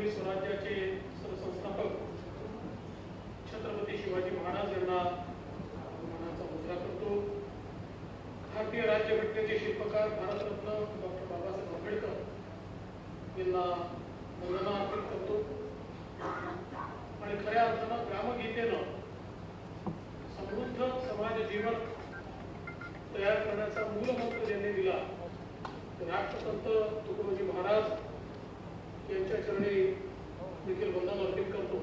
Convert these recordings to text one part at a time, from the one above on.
हिंदवी स्वराज्याचे सरसंस्थापक छत्रपती शिवाजी महाराज यांना मानाचा मुजरा करतो। भारतीय राज्यघटनेचे शिल्पकार भारतरत्न डॉक्टर बाबासाहेब आंबेडकर यांना वंदना अर्पित करतो आणि खऱ्या अर्थानं ग्रामगीतेनं समृद्ध समाज जीवन तयार करण्याचा मूलमंत्र ज्यांनी दिला राष्ट्रसंत तुकडोजी महाराज यांच्या चरणी देखील वंदन अर्पित करतो।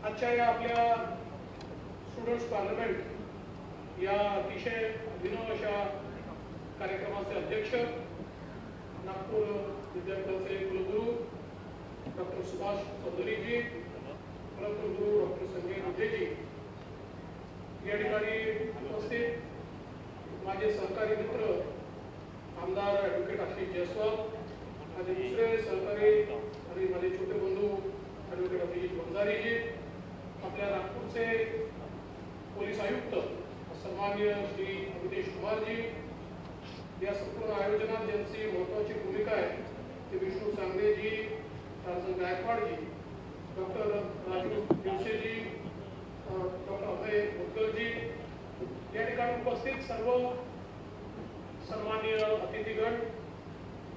आजच्या या आपल्या स्टुडंट्स पार्लमेंट या अतिशय अभिनव अशा कार्यक्रमाचे अध्यक्ष नागपूर विद्यापीठाचे कुलगुरू डॉक्टर सुभाष चौधरीजी, कुलगुरू डॉक्टर संजय रुधेजी, या ठिकाणी उपस्थित माझे सहकारी मित्र आमदार ॲडव्होकेट आशिष जयस्वाल, माझे दुसरे सहकारी आणि माझे छोटे बंधू ॲडव्होकेट अभिजित वंजारीजी, आपल्या नागपूरचे पोलीस आयुक्त सन्माननीय श्री अमितेश कुमारजी, या संपूर्ण आयोजनात ज्यांची महत्त्वाची भूमिका आहे ते Vishnu सांगदेजी, Tarzan गायकवाडजी, doctor Raju दिवसेजी, doctor अभय मुदगलजी, या ठिकाणी उपस्थित सर्व सन्माननीय अतिथीगण,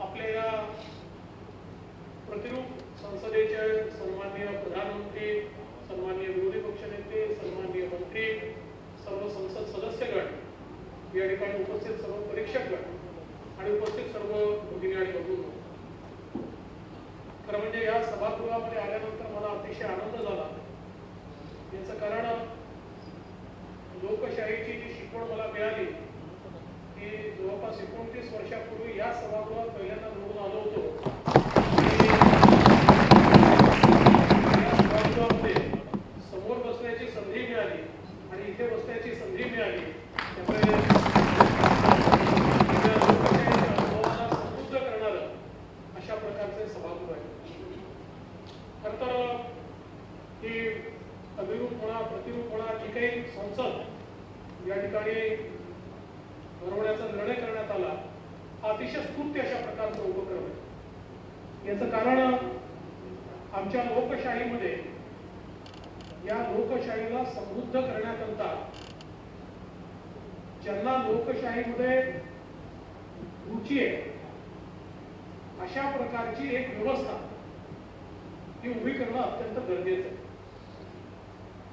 आपल्या या प्रतिरूप संसदेचे सन्माननीय प्रधानमंत्री, सन्माननीय विरोधी पक्षनेते, सन्माननीय मंत्री, सर्व संसद सदस्यगण, या ठिकाणी उपस्थित सर्व परीक्षकगण आणि उपस्थित सर्व भगिनी आणि बंधू, खरं म्हणजे या सभागृहामध्ये आल्यानंतर मला अतिशय आनंद झाला। याचं कारण लोकशाहीची जी शिकवण मला मिळाली ती जवळपास 29 वर्षापूर्वी या सभागृहात पहिल्यांदा निवडून आलो होतो। या सभागृहामध्ये समोर बसण्याची संधी मिळाली आणि इथे बसण्याची संधी मिळाली, त्यामुळे लोकशाहीच्या अनुभवाला समृद्ध करणारं अशा प्रकारचे सभागृह आहे। खरं तर ही अभिरूपणा प्रतिरूपणा जी काही संसद या ठिकाणी भरवण्याचा निर्णय करण्यात आला हा अतिशय स्तुत्य अशा प्रकारचा उपक्रम आहे। याचं कारण आमच्या लोकशाहीमध्ये या लोकशाहीला समृद्ध करण्याकरता ज्यांना लोकशाहीमध्ये रुची आहे अशा प्रकारची एक व्यवस्था ही उभी करणं अत्यंत गरजेचं आहे।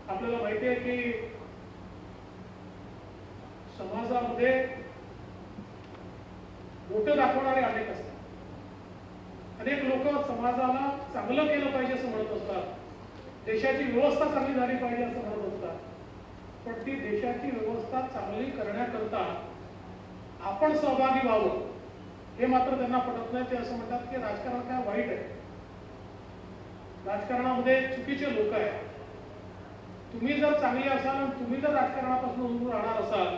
आपल्याला माहिती आहे की समाजामध्ये बोटं दाखवणारे अनेक असतात। अनेक लोक समाजाला चांगलं केलं पाहिजे असं म्हणत असतात, देशाची व्यवस्था चांगली झाली पाहिजे असं म्हणत असतात, पण ती देशाची व्यवस्था चांगली करण्याकरता आपण सहभागी व्हावं हे मात्र त्यांना पटत नाही। ते असं म्हणतात की राजकारण काय वाईट आहे, राजकारणामध्ये चुकीचे लोक आहेत, तुम्ही जर चांगले असाल आणि तुम्ही जर राजकारणापासून दूर राहणार असाल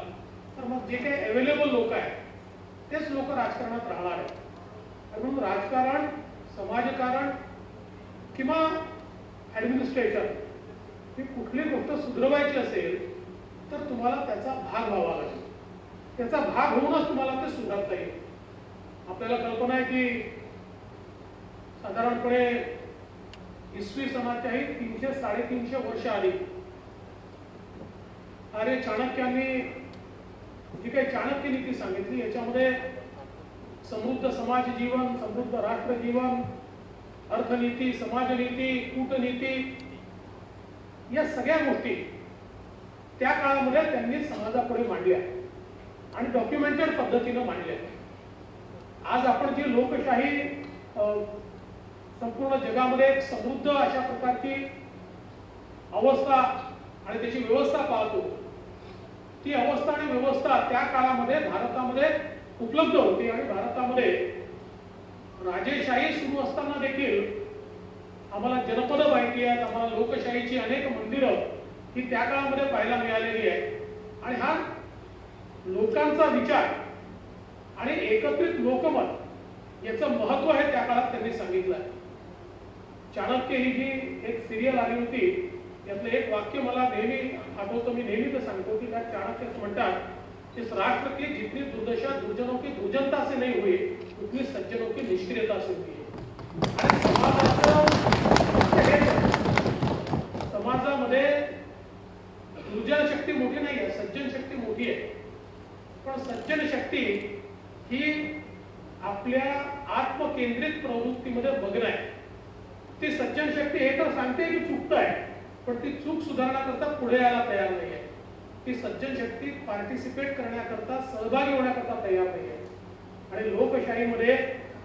तर मग जे काही अवेलेबल लोक आहेत तेच लोक राजकारणात राहणार आहेत। म्हणून राजकारण, समाजकारण किंवा ऍडमिनिस्ट्रेशन ही कुठली गोष्ट सुधरवायची असेल तर तुम्हाला त्याचा भाग व्हावा लागेल, त्याचा भाग होऊनच तुम्हाला ते सुधारता येईल। आपल्याला कल्पना आहे की साधारणपणे इसवी सनाच्याही 300-350 वर्ष आधी आर्य चाणक्यांनी जी काही चाणक्य नीती सांगितली याच्यामध्ये समृद्ध समाज जीवन, समृद्ध राष्ट्र जीवन, अर्थनीती, समाजनीती, कूटनीती या सगळ्या गोष्टी त्या काळामध्ये त्यांनी समाजापुढे मांडल्या आणि डॉक्युमेंटेड पद्धतीने मांडल्या। आज आपण जी लोकशाही संपूर्ण जगामध्ये एक समृद्ध अशा प्रकारची अवस्था आणि त्याची व्यवस्था पाहतो, ती अवस्था आणि व्यवस्था त्या काळामध्ये भारतामध्ये उपलब्ध होती आणि भारतामध्ये राजेशाही सुरू असताना देखील आम्हाला जनपद माहिती आहेत, आम्हाला लोकशाहीची अनेक मंदिरं ही त्या काळामध्ये पाहायला मिळालेली आहे। आणि हा लोकांचा विचार आणि एकत्रित लोकमत याचं महत्व आहे त्या काळात त्यांनी सांगितलं आहे। चाणक्य ही जी एक सिरियल आली होती यातलं एक वाक्य मला नेहमी आठवतं, मी नेहमी ते सांगतो की त्या चाणक्यच म्हणतात इस राष्ट्र की जितनी दुर्दशा दुर्जनों की दुर्जनता से नहीं हुई उतनी सज्जनों की निष्क्रियता से हुई है। आणि समाजाचं आत्मकेंद्रित प्रवृत्तीमध्ये मग्न आहे. ती सज्जन शक्ती हे तर सांगते की चुकत आहे, पण ती चूक सुधारण्याकरता पुढे यायला तयार नाही आहे. ती सज्जन शक्ती पार्टिसिपेट करण्याकरता, सहभागी होण्याकरता तयार नाही आहे. आणि लोकशाहीमध्ये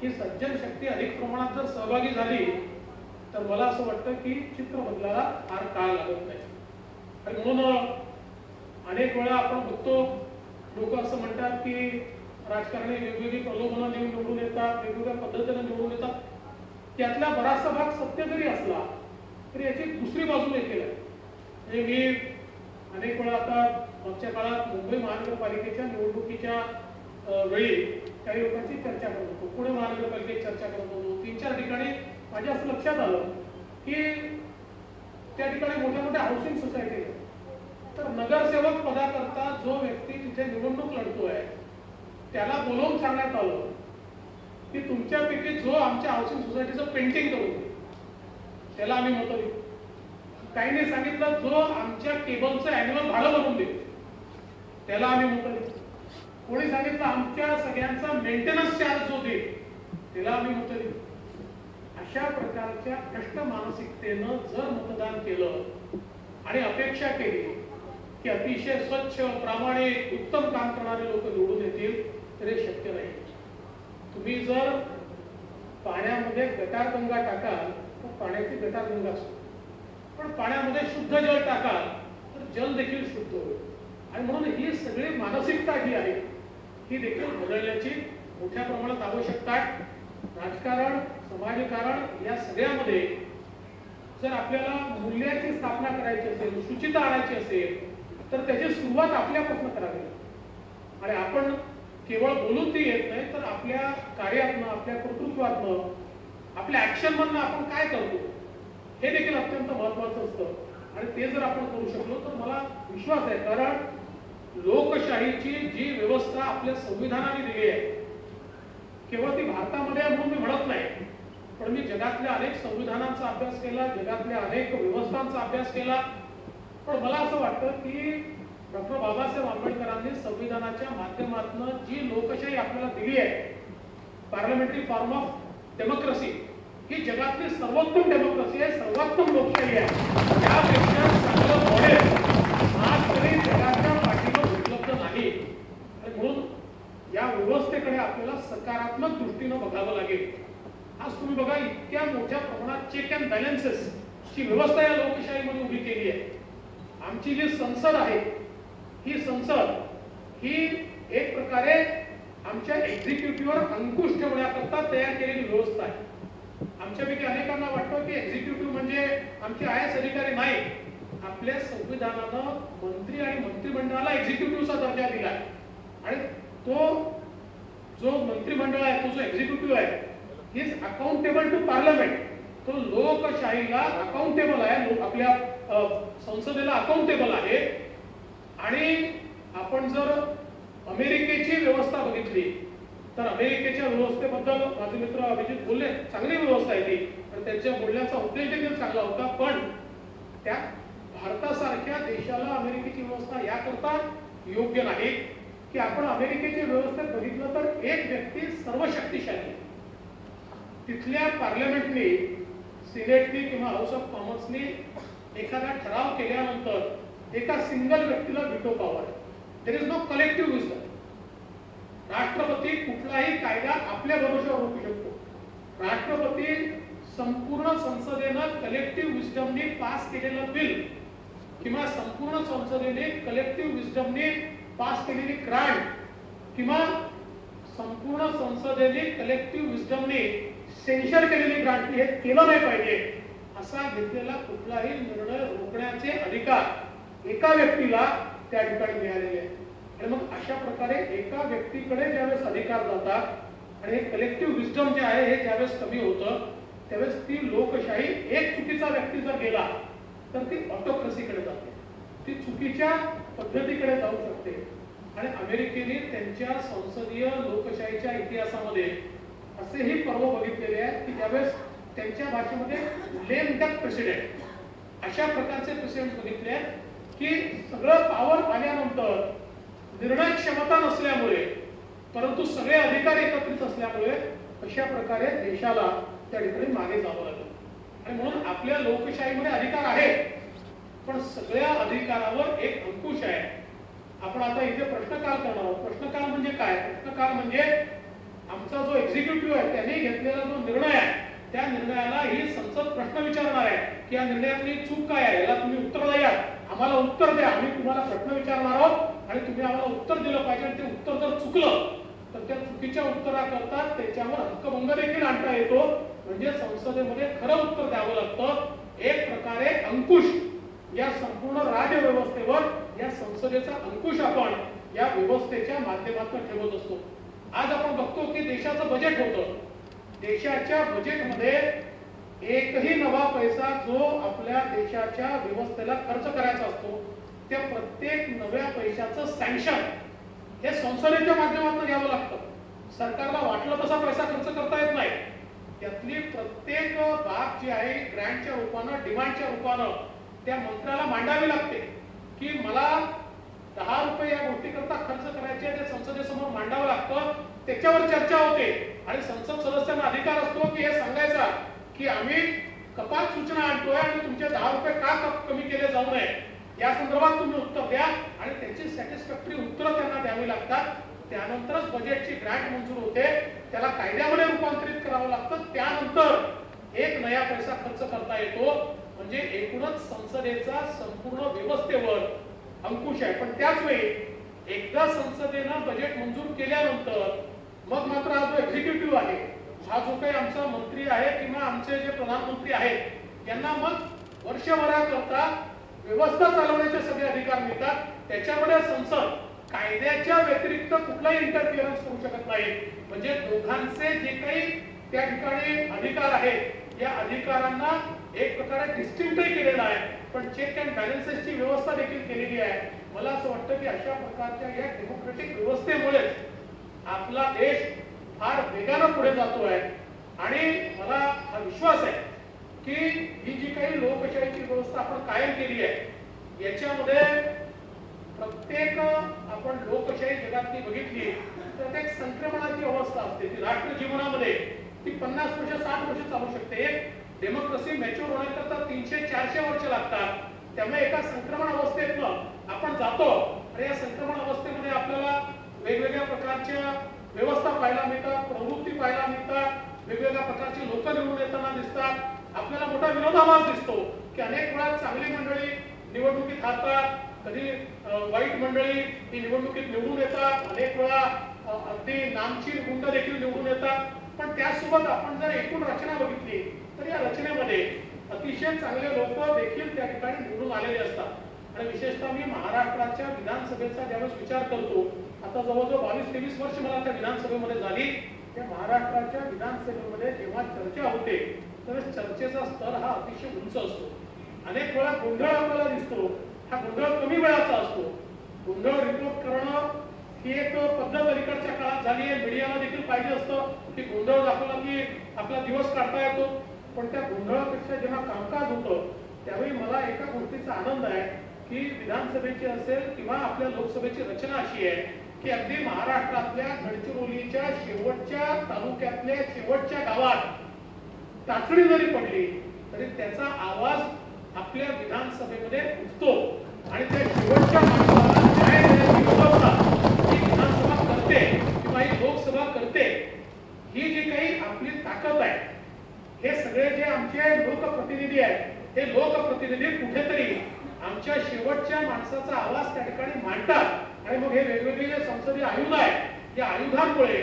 ही सज्जन शक्ती अधिक प्रमाणात जर सहभागी झाली तर मला असं वाटतं की चित्र बदलायला फार काळ लागत नाही. आणि म्हणून अनेक वेळा आपण बघतो, लोक असं म्हणतात की राजकारणी वेगवेगळी प्रलोभनं देऊन निवडून येतात, वेगवेगळ्या पद्धतीने निवडून येतात. त्यातला बराचसा भाग सत्य जरी असला तरी याची दुसरी बाजू देखील आहे. म्हणजे मी अनेक वेळा आता मागच्या काळात मुंबई महानगरपालिकेच्या निवडणुकीच्या वेळी काही लोकांची चर्चा करत होतो, पुणे महानगरपालिकेची चर्चा करत होतो. 3-4 ठिकाणी माझ्या असं लक्षात आलं की त्या ठिकाणी मोठ्या मोठ्या हाऊसिंग सोसायटी, तर नगरसेवक पदाकरता जो व्यक्ती तिथे निवडणूक लढतोय त्याला बोलवून सांगण्यात आलं की तुमच्यापैकी जो आमच्या हाऊसिंग सोसायटीचं पेंटिंग करून त्याला आम्ही मतं देऊ. काहीने सांगितलं जो आमच्या केबलचं अॅन्युअल भाडं भरून देऊ त्याला आम्ही मतं देऊ. कोणी सांगितलं आमच्या सगळ्यांचा मेंटेनन्स चार्ज जो देईल त्याला आम्ही मतं देऊ. अशा प्रकारच्या भ्रष्ट मानसिकतेनं जर मतदान केलं आणि अपेक्षा केली की अतिशय स्वच्छ, प्रामाणिक, उत्तम काम करणारे लोक निवडून येतील तर हे शक्य नाही. तुम्ही जर पाण्यामध्ये गटारगंगा टाकाल तर पाण्याची गटारगंगा असते, पण पाण्यामध्ये शुद्ध जल टाकाल तर जल देखील शुद्ध होईल. आणि म्हणून ही सगळी मानसिकता जी आहे ही देखील बदलण्याची मोठ्या प्रमाणात आवश्यकता आहे. राजकारण, समाजकारण या सगळ्यामध्ये जर आपल्याला मूल्याची स्थापना करायची असेल, शुचिता आणायची असेल तर त्याची सुरुवात आपल्यापासून करावी. आणि आपण केवळ बोलून ती येत नाही, तर आपल्या कार्यातनं, आपल्या कर्तृत्वातनं, आपल्या ऍक्शनमधनं आपण काय करतो हे देखील अत्यंत महत्वाचं असतं. आणि ते जर आपण करू शकलो तर मला विश्वास आहे, कारण लोकशाहीची जी व्यवस्था आपल्या संविधानाने दिली आहे, केवळ ती भारतामध्ये म्हणून मी म्हणत नाही, पण मी जगातल्या अनेक संविधानांचा अभ्यास केला, जगातल्या अनेक व्यवस्थांचा अभ्यास केला. पण मला असं वाटतं की डॉक्टर बाबासाहेब आंबेडकरांनी संविधानाच्या माध्यमातून जी लोकशाही आपल्याला दिली आहे, पार्लमेंटरी फॉर्म ऑफ डेमोक्रेसी, ही जगातली सर्वोत्तम डेमोक्रेसी आहे, सर्वोत्तम लोकशाही आहे. यापेक्षा चांगलं मॉडेल आज तरी जगाच्या पाठीवर उपलब्ध नाही. आणि म्हणून या व्यवस्थेकडे आपल्याला सकारात्मक दृष्टीनं बघावं लागेल. आज तुम्ही बघा, इतक्या मोठ्या प्रमाणात चेक अँड बॅलन्सेस ची व्यवस्था या लोकशाहीमध्ये उभी केली आहे. आमची जी संसद आहे, ही संसद ही एक प्रकारे आमच्या एक्झिक्युटिव्हवर अंकुश ठेवण्याकरता तयार केलेली व्यवस्था आहे. आमच्यापैकी अनेकांना वाटतं की एक्झिक्युटिव्ह म्हणजे आमचे IAS अधिकारी नाही. आपल्या संविधानानं मंत्री आणि मंत्रिमंडळाला एक्झिक्युटिव्हचा दर्जा दिला आहे. आणि तो जो मंत्रिमंडळ आहे, तो जो एक्झिक्युटिव्ह आहे, he is accountable to parliament. तो लोकशाहीला अकाउंटेबल आहे, आपल्या संसदेला अकाउंटेबल आहे. आणि आपण जर अमेरिकेची व्यवस्था बघितली तर अमेरिकेच्या व्यवस्थेबद्दल माझे मित्र अभिजित बोलले, चांगली व्यवस्था आहे ती, आणि त्यांच्या बोलण्याचा उद्देश देखील चांगला होता. पण त्या भारतासारख्या देशाला अमेरिकेची व्यवस्था याकरता योग्य नाही की आपण अमेरिकेच्या व्यवस्थेत बघितलं तर एक व्यक्ती सर्व शक्तिशाली. तिथल्या पार्लमेंटने, सिनेटनी किंवा हाऊस ऑफ कॉमन्सनी एखादा ठराव केल्यानंतर एका सिंगल व्यक्तीला veto power. There is no collective wisdom. राष्ट्रपती कुठलाही कायदा आपल्या भरोश्यावर रोखू शकतो. राष्ट्रपती संपूर्ण संसदेनं कलेक्टिव्ह विजडमने पास केलेलं बिल किंवा संपूर्ण संसदेने कलेक्टिव्ह विजडमने पास केलेली ग्रांट किंवा संपूर्ण संसदेने कलेक्टिव्ह विजडमने सेन्शर केलेली ग्रांट हे केलं नाही पाहिजे असा घेतलेला कुठलाही निर्णय रोखण्याचे अधिकार एका व्यक्तीला त्या ठिकाणी मिळालेले आहेत. आणि मग अशा प्रकारे एका व्यक्तीकडे ज्यावेळेस अधिकार जातात आणि हे कलेक्टिव्ह विजडम जे आहे हे ज्यावेळेस कमी होतं त्यावेळेस ती लोकशाही, एक चुकीचा व्यक्ती जर गेला तर ती ऑटोक्रेसीकडे जाते, ती चुकीच्या पद्धतीकडे जाऊ शकते. आणि अमेरिकेने त्यांच्या संसदीय लोकशाहीच्या इतिहासामध्ये असेही पर्व बघितलेले आहेत की ज्यावेळेस त्यांच्या भाषेमध्ये लेम डक प्रेसिडेंट अशा प्रकारचे प्रेसिडेंट बघितले आहेत की सगळं पावर आल्यानंतर निर्णय क्षमता नसल्यामुळे, परंतु सगळे अधिकार एकत्रित असल्यामुळे अशा प्रकारे देशाला त्या ठिकाणी मागे जावं लागलं. आणि म्हणून आपल्या लोकशाहीमध्ये अधिकार आहे, पण सगळ्या अधिकारावर एक अंकुश आहे. आपण आता इथे प्रश्नकाल करणार आहोत. प्रश्नकाल म्हणजे काय? प्रश्नकाल म्हणजे आमचा जो एक्झिक्युटिव्ह आहे त्याने घेतलेला जो निर्णय आहे त्या निर्णयाला ही संसद प्रश्न विचारणार आहे की या निर्णयातली चूक काय आहे, याला तुम्ही उत्तर द्या, आम्हाला उत्तर द्या. आम्ही तुम्हाला प्रश्न विचारणार आहोत आणि तुम्ही आम्हाला उत्तर दिलं पाहिजे. आणि ते उत्तर जर चुकलं तर त्या चुकीच्या उत्तराकरता त्याच्यावर हक्कभंग देखील आणता येतो. म्हणजे संसदेमध्ये खरं उत्तर द्यावं लागतं. एक प्रकारे अंकुश या संपूर्ण राज्यव्यवस्थेवर या संसदेचा अंकुश आपण या व्यवस्थेच्या माध्यमातून ठेवत असतो. आज आपण बघतो की देशाचं बजेट होतं. देशाच्या बजेटमध्ये एकही नवा पैसा जो आपल्या देशाच्या व्यवस्थेला खर्च करायचा असतो त्या प्रत्येक नव्या पैशाचं सँक्शन हे संसदेच्या माध्यमातून घ्यावं लागतं. सरकारला वाटलं तसा पैसा खर्च करता येत नाही. त्यातली प्रत्येक बाब जी आहे ग्रँटच्या रूपानं, डिमांडच्या रूपानं त्या मंत्र्याला मांडावी लागते की मला 10 रुपये या गोष्टीकरता खर्च करायचे, ते संसदेसमोर मांडावं लागतं. त्याच्यावर चर्चा होते आणि संसद सदस्यांना अधिकार असतो की हे सांगायचा की आम्ही कपात सूचना आणतोय आणि तुमचे 10 रुपये का कमी केले जाऊ नये या संदर्भात तुम्ही उत्तर द्या. आणि त्याची सॅटिस्फॅक्टरी उत्तरं त्यांना द्यावी लागतात. त्यानंतरच बजेटची ग्रँट मंजूर होते, त्याला कायद्यामध्ये रूपांतरित करावं लागतं. त्यानंतर एक नया पैसा खर्च करता येतो. म्हणजे एकूणच संसदेचा संपूर्ण व्यवस्थेवर अंकुश आहे. पण त्याच वेळी एकदा संसदेनं बजेट मंजूर केल्यानंतर मग मात्र हा जो एक्झिक्युटिव्ह आहे, हा जो काही आमचा मंत्री आहे किंवा आमचे जे प्रधानमंत्री आहेत यांना मग वर्षभराकरता व्यवस्था चालवण्याचे सगळे अधिकार मिळतात. त्याच्यामध्ये संसद कायद्याच्या व्यतिरिक्त कुठलाही इंटरफिअरन्स करू शकत नाही. म्हणजे दोघांचे जे काही त्या ठिकाणी अधिकार आहेत या अधिकारांना एक प्रकारे डिस्टिंक्टही केलेला आहे, पण चेक अँड बॅलन्सेसची व्यवस्था देखील केलेली आहे. मला असं वाटतं की अशा प्रकारच्या या डेमोक्रेटिक व्यवस्थेमुळे आपला देश फार वेगानं पुढे जातोय. आणि मला हा विश्वास आहे की ही जी काही लोकशाहीची व्यवस्था आपण कायम केली आहे याच्यामध्ये प्रत्येक आपण लोकशाही जगातली बघितली तर एक संक्रमणाची अवस्था असते. ती राष्ट्र जीवनामध्ये ती 50 वर्ष 60 वर्ष चालू शकते. एक डेमोक्रेसी मॅच्युअर होण्याकरता 300-400 वर्ष लागतात. त्यामुळे एका संक्रमण अवस्थेतनं आपण जातो आणि या संक्रमण अवस्थेमध्ये आपल्याला वेगवेगळ्या प्रकारच्या व्यवस्था पाहायला मिळतात, प्रवृत्ती पाहायला मिळतात, वेगवेगळ्या प्रकारची लोक निवडून येताना दिसतात. आपल्याला मोठा विरोधाभास दिसतो की अनेक वेळा चांगली मंडळी निवडणुकीत हारतात, कधी वाईट मंडळी ही निवडणुकीत निवडून येतात, अनेक वेळा अगदी नामचीन गुंड देखील निवडून येतात. पण त्यासोबत आपण जर एकूण रचना बघितली तर या रचनेमध्ये अतिशय चांगले लोक देखील त्या ठिकाणी निवडून आलेले असतात. आणि विशेषतः मी महाराष्ट्राच्या विधानसभेचा ज्यावेळेस विचार करतो, आता जवळजवळ 22-23 वर्ष मला त्या विधानसभेमध्ये झाली. त्या महाराष्ट्राच्या विधानसभेमध्ये जेव्हा चर्चा होते तर चर्चेचा स्तर हा अतिशय उंच असतो. अनेक वेळा गोंधळ आपल्याला दिसतो, हा गोंधळ कमी वेळाचा असतो. गोंधळ रिपोर्ट करणं ही एक पद्धत अलीकडच्या काळात झाली आहे. मीडियाला देखील पाहिजे असतं की गोंधळ दाखवला की आपला दिवस काढता येतो. पण त्या गोंधळापेक्षा जेव्हा कामकाज होतं त्यावेळी मला एका गोष्टीचा आनंद आहे की विधानसभेची असेल किंवा आपल्या लोकसभेची रचना अशी आहे की अगदी महाराष्ट्रातल्या गडचिरोलीच्या शेवटच्या तालुक्यातल्या शेवटच्या गावात टाचणी जरी पडली तरी त्याचा आवाज आपल्या विधानसभेमध्ये उठतो. आणि त्या शेवटच्या माणसाला न्याय देण्याची व्यवस्था ही विधानसभा करते किंवा ही लोकसभा करते. ही जी काही आपली ताकद आहे, हे सगळे जे आमचे लोकप्रतिनिधी आहेत हे लोकप्रतिनिधी कुठेतरी आमच्या शेवटच्या माणसाचा आवाज त्या ठिकाणी मांडतात. आणि मग हे वेगवेगळे जे संसदीय आयुध आहेत या आयुधांमुळे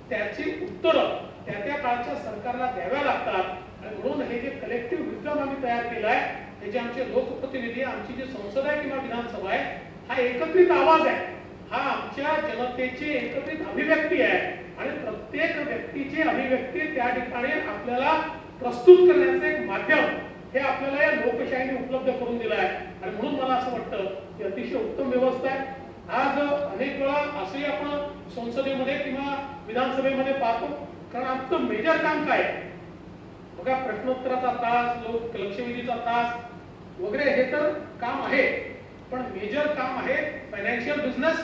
त्याची उत्तरं त्या त्या काळच्या सरकारला द्याव्या लागतात. आणि म्हणून हे जे कलेक्टिव्ह विजडम आम्ही तयार केलं आहे, हे जे आमचे लोकप्रतिनिधी, आमची जी संसद आहे किंवा विधानसभा आहे, हा एकत्रित आवाज आहे, हा आमच्या जनतेची एकत्रित अभिव्यक्ती आहे. आणि प्रत्येक व्यक्तीची अभिव्यक्ती त्या ठिकाणी आपल्याला प्रस्तुत करण्याचं एक माध्यम हे आपल्याला या लोकशाहीने उपलब्ध करून दिलं आहे. आणि म्हणून मला असं वाटतं की अतिशय उत्तम व्यवस्था आहे. आज अनेक वेळा असंही आपण संसदेमध्ये किंवा विधानसभेमध्ये पाहतो, कारण आमचं मेजर काम काय आहे बघा, प्रश्नोत्तराचा तास, लक्षवेधीचा तास वगैरे हे तर काम आहे, पण मेजर काम आहे फायनान्शियल बिझनेस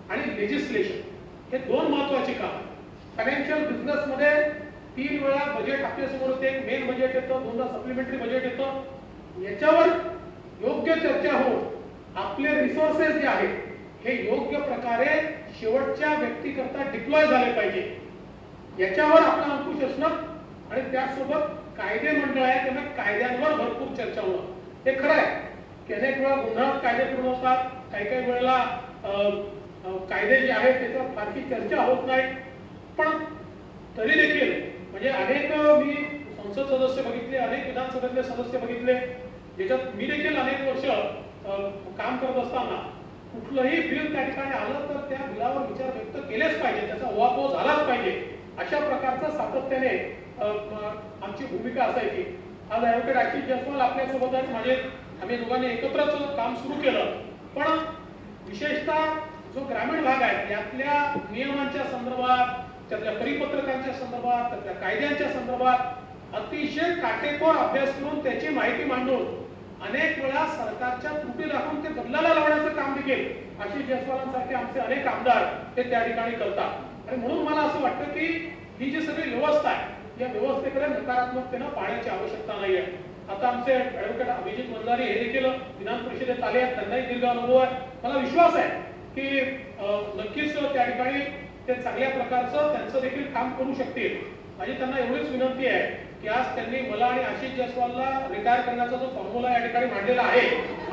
आणि लेजिस्लेशन. हे दोन महत्वाचे काम. फायनान्शियल बिझनेस मध्ये 3 वेळा बजेट आपल्यासमोर येते, एक मेन बजेट येतं, 2दा सप्लिमेंटरी बजेट येतं. याच्यावर योग्य चर्चा होऊन आपले रिसोर्सेस जे आहेत हे योग्य प्रकारे शेवटच्या व्यक्तीकरता डिप्लॉय झाले पाहिजे. याच्यावर आपला अंकुश असणं आणि त्यासोबत कायदे मंडळ आहे त्यामुळे कायद्यांवर भरपूर चर्चा होणं हे खरं आहे की अनेक वेळा गुन्ह्यात कायदे पूर्ण होतात, काही काही वेळेला कायदे जे आहेत त्याच्यावर फारशी चर्चा होत नाही. पण तरी देखील म्हणजे अनेक मी संसद सदस्य बघितले, अनेक विधानसभेतले सदस्य बघितले, ज्याच्यात मी देखील अनेक वर्ष काम करत असताना कुठलंही बिल त्या ठिकाणी आलं तर त्या बिलावर विचार व्यक्त केलेच पाहिजे, त्याचा उहापोह झालाच पाहिजे, अशा प्रकारचा सातत्याने आमची भूमिका असायची. आज ॲडव्होकेट आशिष जयस्वाल आपल्यासोबत आहेत, आम्ही दोघांनी एकत्रच काम सुरू केलं. पण विशेषतः जो ग्रामीण भाग आहे यातल्या नियमांच्या संदर्भात, त्यातल्या परिपत्रकांच्या संदर्भात, त्यातल्या कायद्यांच्या संदर्भात अतिशय काटेकोर अभ्यास करून त्याची माहिती मांडून अनेक वेळा सरकारच्या त्रुटी दाखवून ते बदलायला लावण्याचं काम देखील आशिष जयस्वालांसारखे आमचे अनेक आमदार ते त्या ठिकाणी करतात. आणि म्हणून मला असं वाटतं की ही जी सगळी व्यवस्था आहे या व्यवस्थेकडे नकारात्मकतेनं पाहण्याची आवश्यकता नाही आहे. आता आमचे ॲडव्होकेट अभिजित मंजारी हे देखील विधान परिषदेत आले आहेत, त्यांनाही दीर्घ अनुभव आहे. मला विश्वास आहे की नक्कीच त्या ठिकाणी ते चांगल्या प्रकारचं त्यांचं देखील काम करू शकतील. माझी त्यांना एवढीच विनंती आहे की आज त्यांनी मला आणि आशिष जयस्वालला रिटायर करण्याचा जो फॉर्म्युला या ठिकाणी मांडलेला आहे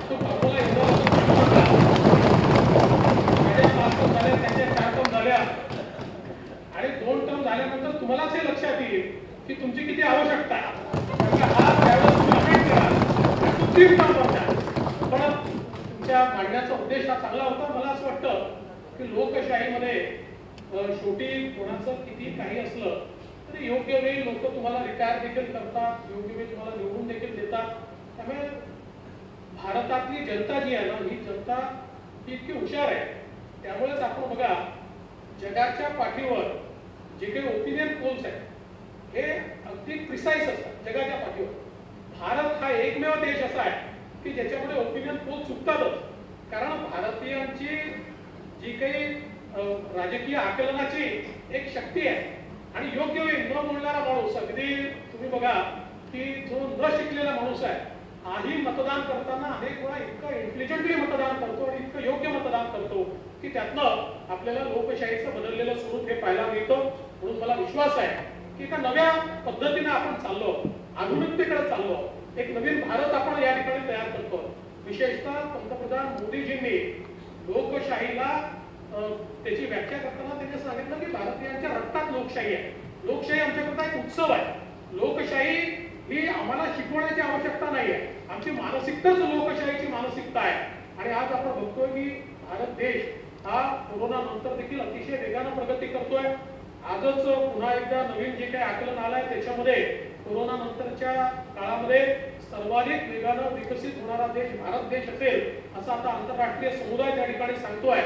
तो फॉर्म्युला झाले, त्यांच्या 4 टर्म झाल्या आणि 2 टर्म झाल्यानंतर तुम्हालाच हे लक्षात येईल की तुमची किती आवश्यकता आहे. हा त्यावेळेस तुम्ही अमेंड करा, कृत्रिम काम करता. पण तुमच्या मांडण्याचा उद्देश हा चांगला होता. मला असं वाटतं की लोकशाहीमध्ये शेवटी कोणाचं किती काही असलं तरी योग्य वेळी लोक तुम्हाला रिटायर देखील करतात, योग्य वेळी तुम्हाला निवडून देखील देतात. त्यामुळे भारतातली जनता जी आहे ना ही जनता ही इतकी हुशार आहे. त्यामुळेच आपण बघा जगाच्या पाठीवर जे काही ओपिनियन पोल्स आहेत हे अगदी प्रिसाईज असतात जगाच्या पाठीवर. भारत हा एकमेव देश असा आहे की ज्याच्यामध्ये ओपिनियन पोल चुकतातच. कारण भारतीयांची जी काही राजकीय आकलनाची एक शक्ती आहे आणि योग्य वेळी न बोलणारा माणूस, अगदी तुम्ही बघा की जो न शिकलेला माणूस आहे हाही मतदान करताना अनेक वेळा इतकं इंटेलिजंटली मतदान करतो आणि इतकं योग्य मतदान करतो की त्यातनं आपल्याला लोकशाहीचं बदललेलं स्वरूप हे पाहायला मिळतं. म्हणून मला विश्वास आहे की एका नव्या पद्धतीने आपण चाललो, आधुनिकतेकडे चाललो, एक नवीन भारत आपण या ठिकाणी तयार करतो. विशेषतः पंतप्रधान मोदीजींनी लोकशाहीला त्याची व्याख्या करताना त्यांनी सांगितलं की भारतीयांच्या रक्तात लोकशाही आहे. लोकशाही आमच्याकरता एक उत्सव आहे. लोकशाही ही आम्हाला शिकवण्याची आवश्यकता नाही आहे, आमची मानसिकताच लोकशाहीची मानसिकता आहे. आणि आज आपण बघतोय की भारत देश हा कोरोना नंतर देखील अतिशय वेगानं प्रगती करतोय. आजच पुन्हा एकदा नवीन जे काही आकलन आलंय त्याच्यामध्ये कोरोना नंतरच्या काळामध्ये सर्वाधिक वेगानं विकसित होणारा देश भारत देश असेल असं आता आंतरराष्ट्रीय समुदाय त्या ठिकाणी सांगतोय.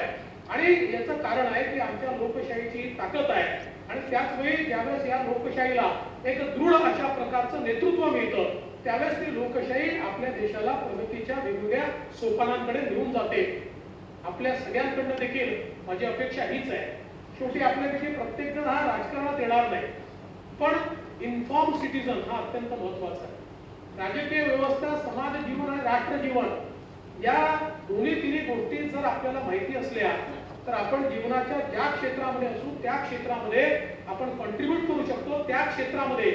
आणि याचं कारण आहे की आमच्या लोकशाहीची ताकद आहे. आणि त्याच वेळी ज्यावेळेस या लोकशाहीला एक दृढ अशा प्रकारचं नेतृत्व मिळतं त्यावेळेस ती लोकशाही आपल्या देशाला प्रगतीच्या वेगवेगळ्या सोपानांकडे घेऊन जाते. आपल्या सगळ्यांकडनं देखील माझी अपेक्षा हीच आहे. शेवटी आपल्यापैकी प्रत्येक जण हा राजकारणात येणार नाही, पण इन्फॉर्म सिटीजन हा अत्यंत महत्वाचा आहे. राजकीय व्यवस्था, समाज जीवन आणि राष्ट्र जीवन या दोन्ही तिन्ही गोष्टी जर आपल्याला माहिती असल्या तर आपण जीवनाच्या ज्या क्षेत्रामध्ये असू त्या क्षेत्रामध्ये आपण कॉन्ट्रीब्यूट करू शकतो. त्या क्षेत्रामध्ये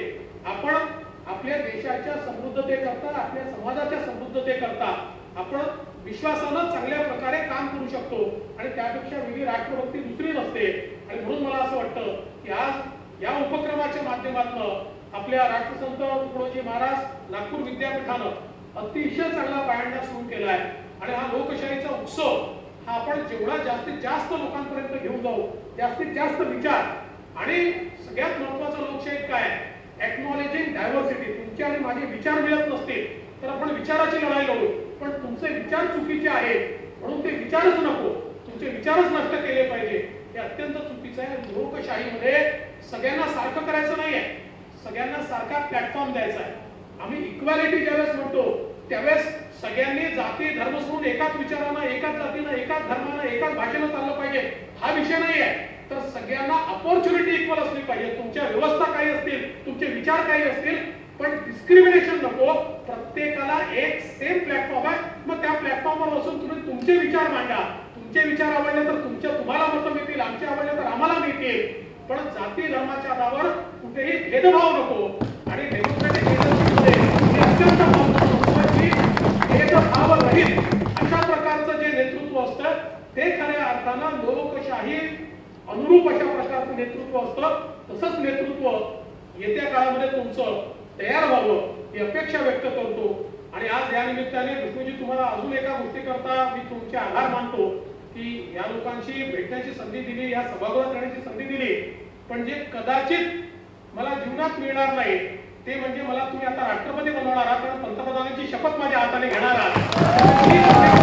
आपण आपल्या देशाच्या समृद्धतेकरता, आपल्या समाजाच्या समृद्धतेकरता आपण विश्वासानं चांगल्या प्रकारे काम करू शकतो. आणि त्यापेक्षा वेगळी राष्ट्रभक्ती दुसरी नसते. आणि म्हणून मला असं वाटतं की आज या उपक्रमाच्या माध्यमातून आपल्या राष्ट्रसंत तुकडोजी महाराज नागपूर विद्यापीठानं अतिशय चांगला पायंडा सुरू केला आहे. आणि हा लोकशाहीचा उत्सव हा आपण जेवढा जास्तीत जास्त लोकांपर्यंत घेऊन जाऊ, जास्तीत जास्त विचार, आणि सगळ्यात महत्वाचं लोकशाहीत काय एक्नॉलेजिंग डायव्हर्सिटी. तुमचे आणि माझे विचार मिळत नसतील तर आपण विचाराची लढाई लढू, पण तुमचे विचार चुकीचे आहेत म्हणून ते विचारच नको, तुमचे विचारच नष्ट केले पाहिजे हे अत्यंत चुकीचं आहे. लोकशाहीमध्ये सगळ्यांना सारखं करायचं नाहीये, सगळ्यांना सारखा प्लॅटफॉर्म द्यायचा आहे. आम्ही इक्वॅलिटी ज्यावेळेस म्हणतो त्यावेळेस सगळ्यांनी जाती धर्म सोडून एकाच विचारानं, एकाच जातीनं, एकाच धर्मानं, एकाच भाषेनं चाललं पाहिजे हा विषय नाही आहे. तर सगळ्यांना अपॉर्च्युनिटी इक्वल असली पाहिजे. तुमच्या व्यवस्था काही असतील, तुमचे विचार काही असतील, पण डिस्क्रिमिनेशन नको. प्रत्येकाला एक सेम प्लॅटफॉर्म आहे. मग त्या प्लॅटफॉर्मवर बसून तुम्ही तुमचे विचार मांडा. तुमचे विचार आवडले तर तुम्हाला मतं मिळतील, आमचे आवडले तर आम्हाला मिळतील. पण जाती धर्माच्या आधारावर कुठेही भेदभाव नको. आणि डेमोक्रेटिक एजन्सीमध्ये हे अत्यंत महत्त्वाचं की भेदभाव रहित अशा प्रकारचं जे नेतृत्व असतं ते खऱ्या अर्थानं लोकशाही अनुरूप अशा प्रकारचं नेतृत्व असतं. तसंच नेतृत्व येत्या काळामध्ये तुमचं तयार व्हावं ही अपेक्षा व्यक्त करतो. आणि आज या निमित्ताने विष्णूजी तुम्हाला अजून एका गोष्टी करता मी तुमचे आभार मानतो की या लोकांशी भेटण्याची संधी दिली, या सभागृहात येण्याची संधी दिली. पण जे कदाचित मला जीवनात मिळणार नाही ते म्हणजे मला तुम्ही आता राष्ट्रपती बनवणार आहात आणि पंतप्रधानांची शपथ माझ्या हाताने घेणार आहात.